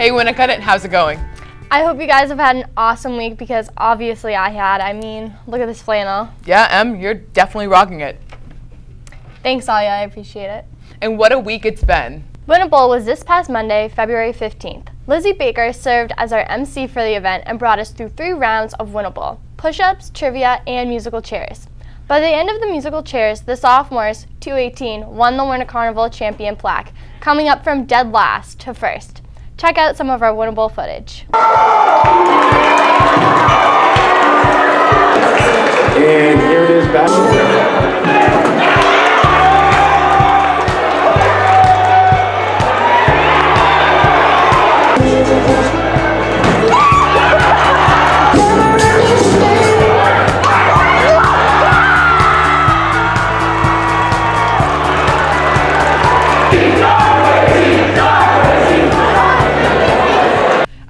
Hey Winnicott, how's it going? I hope you guys have had an awesome week because obviously I had. I mean, look at this flannel. Yeah, Em, you're definitely rocking it. Thanks, Alia, I appreciate it. And what a week it's been. Winnable was this past Monday, February 15th. Lizzie Baker served as our MC for the event and brought us through 3 rounds of Winnable: push-ups, trivia, and musical chairs. By the end of the musical chairs, the sophomores, 218, won the Winter Carnival champion plaque, coming up from dead last to first. Check out some of our Winnable footage. And here it is back.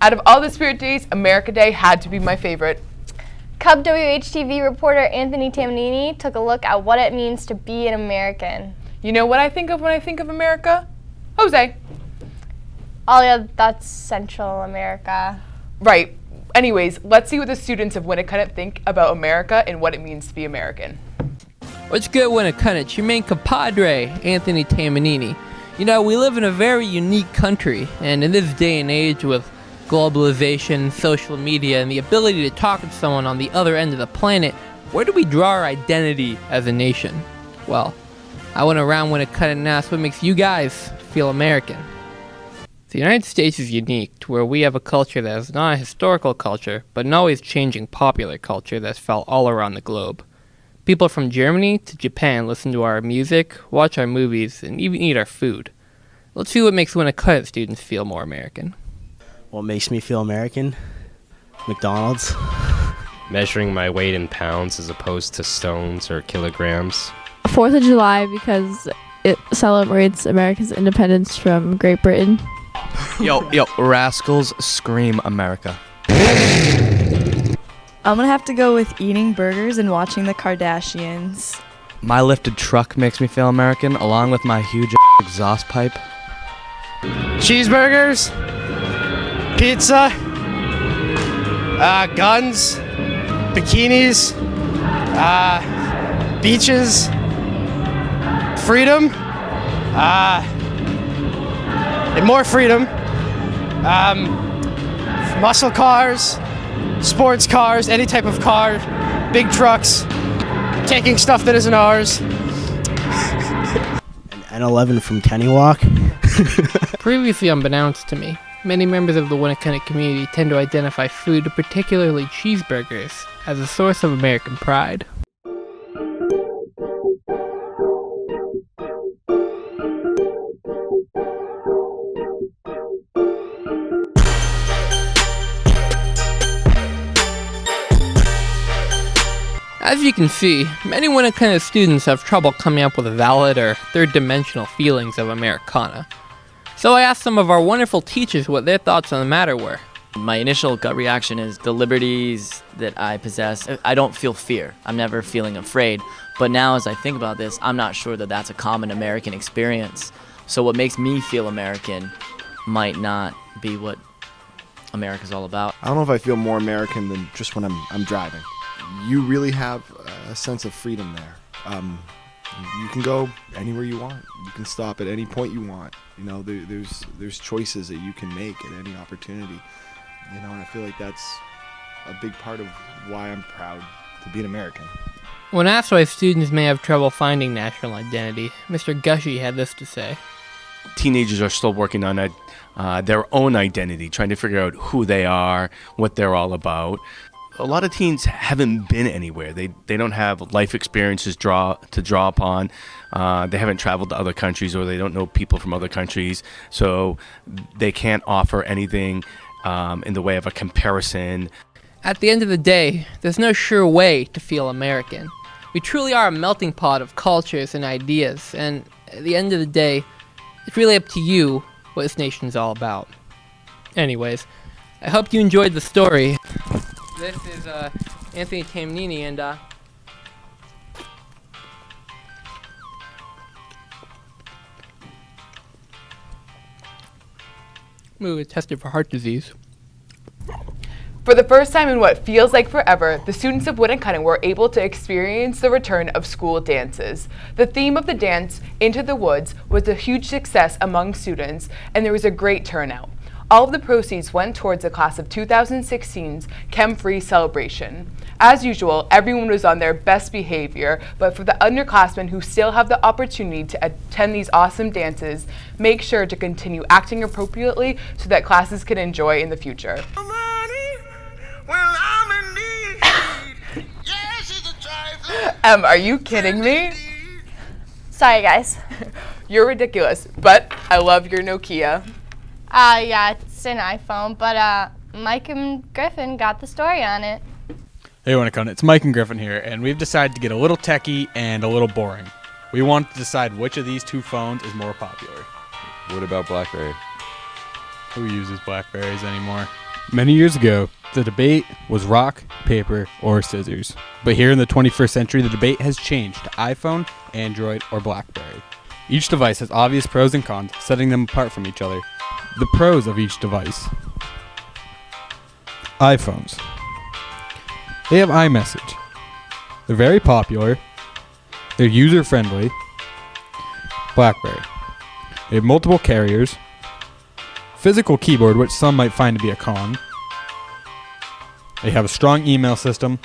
Out of all the Spirit Days, America Day had to be my favorite. Cub WHTV reporter Anthony Tamanini took a look at what it means to be an American. You know what I think of when I think of America? Jose. Alia, that's Central America. Right. Anyways, let's see what the students of Winnicott think about America and what it means to be American. What's good, Winnicott? It's your main compadre, Anthony Tamanini. You know, we live in a very unique country, and in this day and age with globalization, social media, and the ability to talk to someone on the other end of the planet, where do we draw our identity as a nation? Well, I went around Winnicott and asked what makes you guys feel American. The United States is unique to where we have a culture that is not a historical culture, but an always changing popular culture that's felt all around the globe. People from Germany to Japan listen to our music, watch our movies, and even eat our food. Let's see what makes Winnicott students feel more American. What makes me feel American? McDonald's. Measuring my weight in pounds as opposed to stones or kilograms. 4th of July because it celebrates America's independence from Great Britain. Yo, Rascals scream America. I'm gonna have to go with eating burgers and watching the Kardashians. My lifted truck makes me feel American, along with my huge exhaust pipe. Cheeseburgers, pizza, guns, bikinis, beaches, freedom, and more freedom, muscle cars, sports cars, any type of car, big trucks, taking stuff that isn't ours. An N11 from Kennywalk. Previously unbeknownst to me, many members of the Winnicott community tend to identify food, particularly cheeseburgers, as a source of American pride. As you can see, many Winnicott students have trouble coming up with valid or third-dimensional feelings of Americana. So I asked some of our wonderful teachers what their thoughts on the matter were. My initial gut reaction is the liberties that I possess. I don't feel fear. I'm never feeling afraid. But now as I think about this, I'm not sure that that's a common American experience. So what makes me feel American might not be what America's all about. I don't know if I feel more American than just when I'm driving. You really have a sense of freedom there. You can go anywhere you want. You can stop at any point you want. You know, there's choices that you can make at any opportunity. You know, and I feel like that's a big part of why I'm proud to be an American. When asked why students may have trouble finding national identity, Mr. Gushy had this to say. Teenagers are still working on their own identity, trying to figure out who they are, what they're all about. A lot of teens haven't been anywhere. They don't have life experiences to draw upon. They haven't traveled to other countries, or they don't know people from other countries, so they can't offer anything in the way of a comparison. At the end of the day, there's no sure way to feel American. We truly are a melting pot of cultures and ideas, and at the end of the day, it's really up to you what this nation's all about. Anyways, I hope you enjoyed the story. This is Anthony Tamanini, and We were tested for heart disease. For the first time in what feels like forever, the students of Winnicott were able to experience the return of school dances. The theme of the dance, Into the Woods, was a huge success among students, and there was a great turnout. All of the proceeds went towards the class of 2016's Chem Free celebration. As usual, everyone was on their best behavior, but for the underclassmen who still have the opportunity to attend these awesome dances, make sure to continue acting appropriately so that classes can enjoy in the future. Are you kidding me? Sorry, guys. You're ridiculous, but I love your Nokia. Yeah, it's an iPhone, but Mike and Griffin got the story on it. Hey, Winnicott, it's Mike and Griffin here, and we've decided to get a little techie and a little boring. We want to decide which of these two phones is more popular. What about BlackBerry? Who uses Blackberries anymore? Many years ago, the debate was rock, paper, or scissors. But here in the 21st century, the debate has changed to iPhone, Android, or BlackBerry. Each device has obvious pros and cons, setting them apart from each other. The pros of each device. iPhones. They have iMessage. They're very popular. They're user-friendly. BlackBerry. They have multiple carriers. Physical keyboard, which some might find to be a con. They have a strong email system,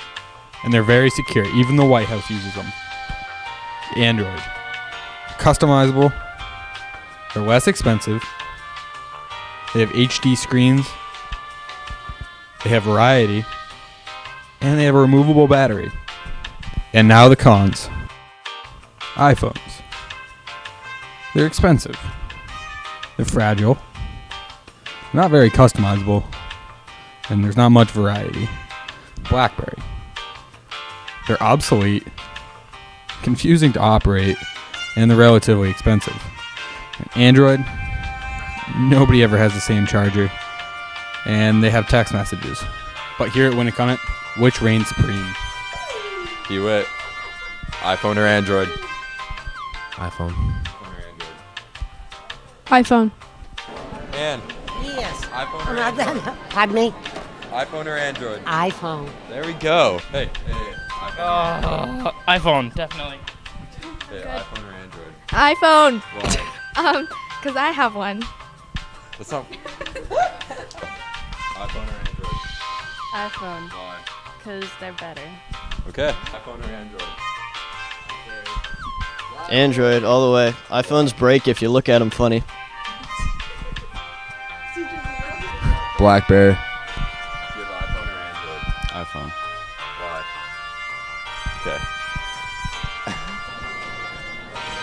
and they're very secure. Even the White House uses them. Android. Customizable. They're less expensive. They have HD screens. They have variety. And they have a removable battery. And now the cons. iPhones. They're expensive. They're fragile. Not very customizable. And there's not much variety. BlackBerry. They're obsolete, confusing to operate, and they're relatively expensive. Android, nobody ever has the same charger, and they have text messages. But here at Winnicott, which reigns supreme? Hewitt. iPhone or Android? iPhone. iPhone. Ann. Yes. iPhone or Android? Pardon me? iPhone or Android? iPhone. There we go. Hey. iPhone, definitely. Hey, iPhone or Android? iPhone. Why? Because I have one. That's not. iPhone or Android? iPhone. Why? Because they're better. Okay. iPhone or Android? Android, all the way. iPhones break if you look at them funny. BlackBerry. Do you have iPhone or Android? iPhone. Why? Okay.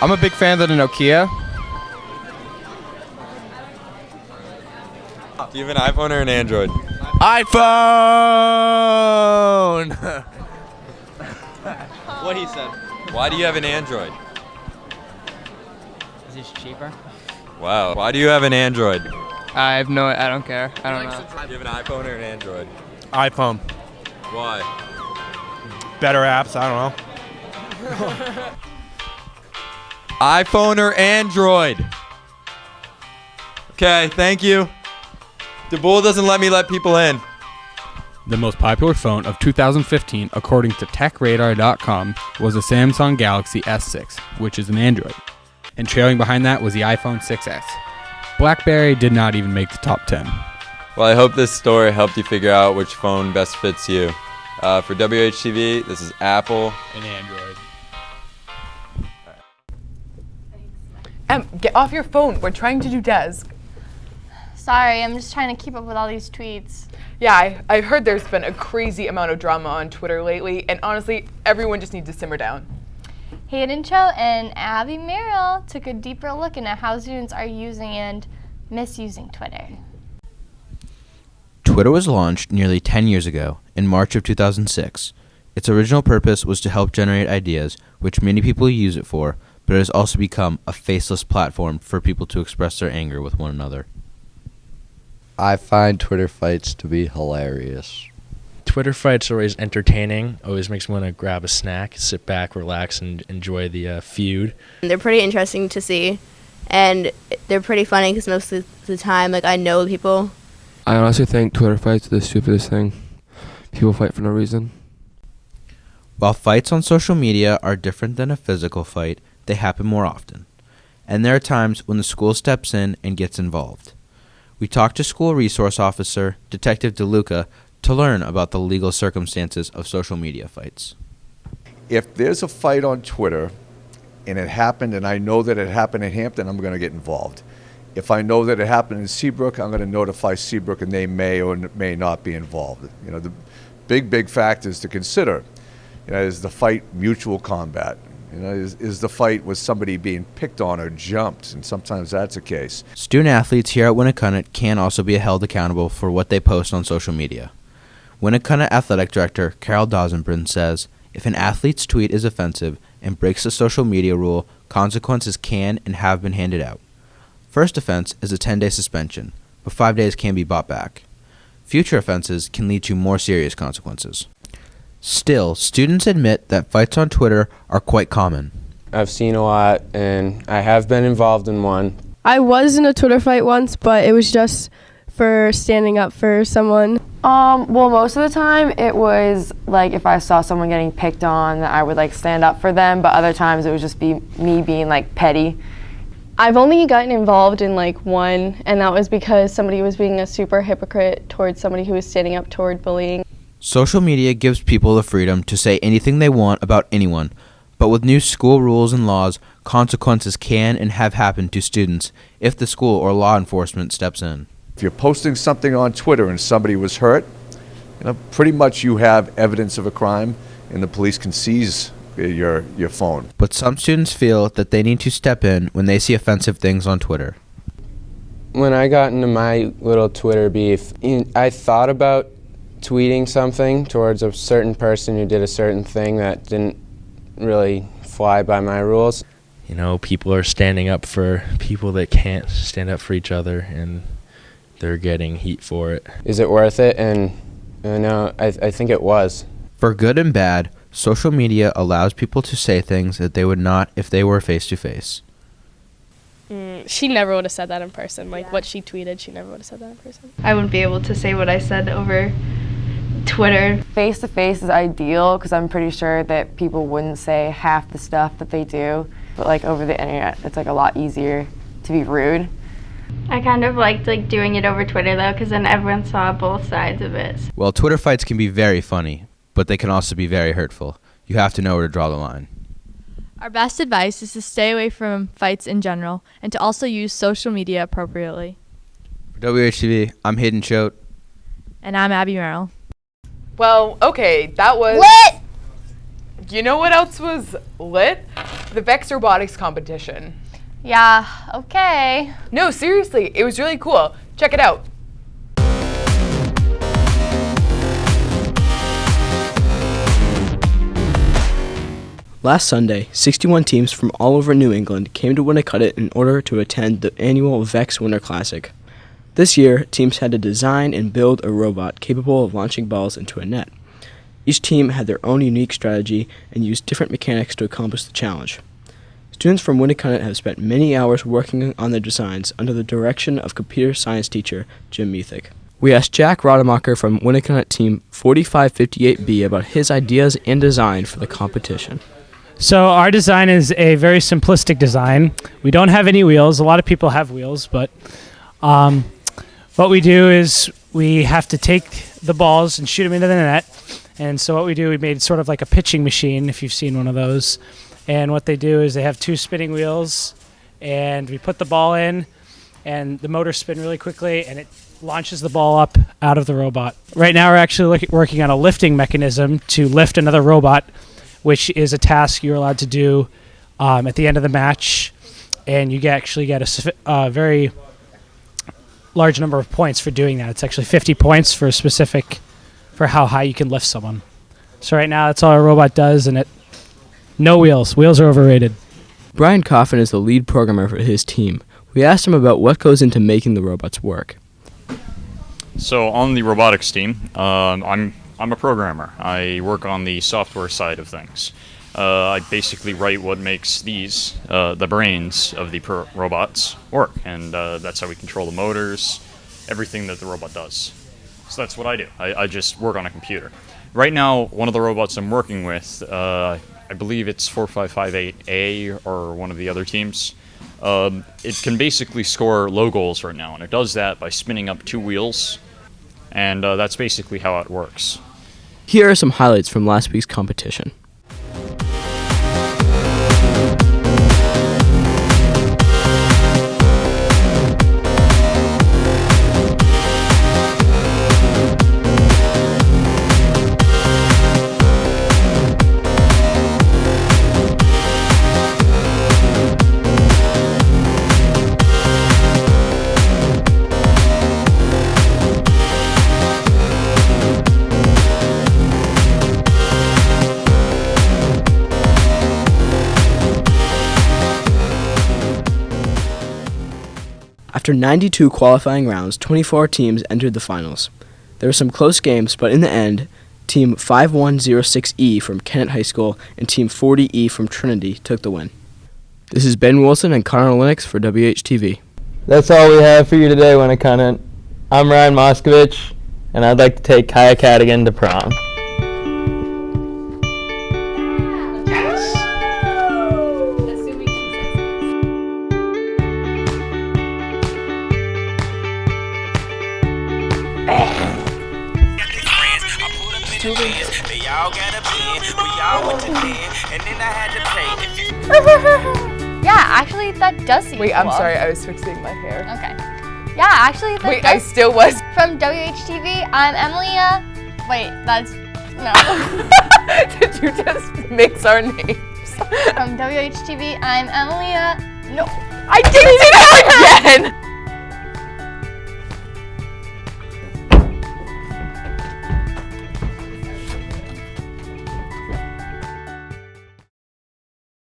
I'm a big fan of the Nokia. Do you have an iPhone or an Android? iPhone! What he said. Why do you have an Android? Is this cheaper? Wow. Why do you have an Android? I don't care. I don't know. Do you have an iPhone or an Android? iPhone. Why? Better apps, I don't know. iPhone or Android? Okay, thank you. The bull doesn't let me let people in. The most popular phone of 2015, according to TechRadar.com, was the Samsung Galaxy S6, which is an Android. And trailing behind that was the iPhone 6s. BlackBerry did not even make the top 10. Well, I hope this story helped you figure out which phone best fits you. For WHTV, this is Apple. And Android. Get off your phone. We're trying to do desk. Sorry, I'm just trying to keep up with all these tweets. Yeah, I heard there's been a crazy amount of drama on Twitter lately, and honestly, everyone just needs to simmer down. Hayden Cho and Abby Merrill took a deeper look into how students are using and misusing Twitter. Twitter was launched nearly 10 years ago, in March of 2006. Its original purpose was to help generate ideas, which many people use it for, but it has also become a faceless platform for people to express their anger with one another. I find Twitter fights to be hilarious. Twitter fights are always entertaining. Always makes me want to grab a snack, sit back, relax, and enjoy the feud. They're pretty interesting to see, and they're pretty funny because most of the time, like, I know people. I honestly think Twitter fights are the stupidest thing. People fight for no reason. While fights on social media are different than a physical fight, they happen more often. And there are times when the school steps in and gets involved. We talked to school resource officer, Detective DeLuca, to learn about the legal circumstances of social media fights. If there's a fight on Twitter and it happened and I know that it happened in Hampton, I'm going to get involved. If I know that it happened in Seabrook, I'm going to notify Seabrook and they may or may not be involved. You know, the big factors to consider, you know, is the fight mutual combat? You know, is the fight with somebody being picked on or jumped? And sometimes that's the case. Student athletes here at Winnacunnet can also be held accountable for what they post on social media. Winnacunnet Athletic Director Carol Dosenbrunn says, if an athlete's tweet is offensive and breaks the social media rule, consequences can and have been handed out. First offense is a 10-day suspension, but 5 days can be bought back. Future offenses can lead to more serious consequences. Still, students admit that fights on Twitter are quite common. I've seen a lot, and I have been involved in one. I was in a Twitter fight once, but it was just for standing up for someone. Well, most of the time it was like if I saw someone getting picked on, I would like stand up for them, but other times it would just be me being like petty. I've only gotten involved in like one, and that was because somebody was being a super hypocrite towards somebody who was standing up toward bullying. Social media gives people the freedom to say anything they want about anyone, but with new school rules and laws, consequences can and have happened to students if the school or law enforcement steps in. If you're posting something on Twitter and somebody was hurt, you know, pretty much you have evidence of a crime and the police can seize your phone. But some students feel that they need to step in when they see offensive things on Twitter. When I got into my little Twitter beef, I thought about tweeting something towards a certain person who did a certain thing that didn't really fly by my rules. You know, people are standing up for people that can't stand up for each other, and they're getting heat for it. Is it worth it? And no, I think it was. For good and bad, social media allows people to say things that they would not if they were face-to-face. She never would have said that in person. Like what she tweeted, she never would have said that in person. I wouldn't be able to say what I said over Twitter. Face to face is ideal because I'm pretty sure that people wouldn't say half the stuff that they do, but like over the internet, it's like a lot easier to be rude. I kind of liked like doing it over Twitter though, because then everyone saw both sides of it. Well, Twitter fights can be very funny, but they can also be very hurtful. You have to know where to draw the line. Our best advice is to stay away from fights in general and to also use social media appropriately. For WHTV, I'm Hayden Choate. And I'm Abby Merrill. Well, okay, that was... Lit! You know what else was lit? The Vex Robotics competition. Yeah, okay. No, seriously, it was really cool. Check it out. Last Sunday, 61 teams from all over New England came to Winnacunnet in order to attend the annual VEX Winter Classic. This year, teams had to design and build a robot capable of launching balls into a net. Each team had their own unique strategy and used different mechanics to accomplish the challenge. Students from Winnacunnet have spent many hours working on their designs under the direction of computer science teacher Jim Meethick. We asked Jack Rademacher from Winnacunnet Team 4558B about his ideas and design for the competition. So our design is a very simplistic design. We don't have any wheels. A lot of people have wheels, but what we do is we have to take the balls and shoot them into the net. And so what we do, we made sort of like a pitching machine, if you've seen one of those. And what they do is they have two spinning wheels, and we put the ball in, and the motors spin really quickly, and it launches the ball up out of the robot. Right now we're actually working on a lifting mechanism to lift another robot, which is a task you're allowed to do at the end of the match, and you actually get a very large number of points for doing that. It's actually 50 points for how high you can lift someone. So right now that's all our robot does, and no wheels. Wheels are overrated. Brian Coffin is the lead programmer for his team. We asked him about what goes into making the robots work. So on the robotics team, I'm a programmer. I work on the software side of things. I basically write what makes these, the brains of the robots, work. And that's how we control the motors, everything that the robot does. So that's what I do. I just work on a computer. Right now, one of the robots I'm working with, I believe it's 4558A or one of the other teams. It can basically score low goals right now, and it does that by spinning up 2 wheels, and that's basically how it works. Here are some highlights from last week's competition. After 92 qualifying rounds, 24 teams entered the finals. There were some close games, but in the end, Team 5106E from Kennett High School and Team 40E from Trinity took the win. This is Ben Wilson and Connor Lennox for WHTV. That's all we have for you today, Winnacunnet. I'm Ryan Moskovich, and I'd like to take Kaya Cadigan to prom. Yeah, actually, that does seem Wait, cool. I'm sorry, I was fixing my hair. Okay. Yeah, actually, that Wait, does. I still was. From WHTV, I'm Emilia. Wait, that's no. Did you just mix our names? From WHTV, I'm Emilia. No, I did it again.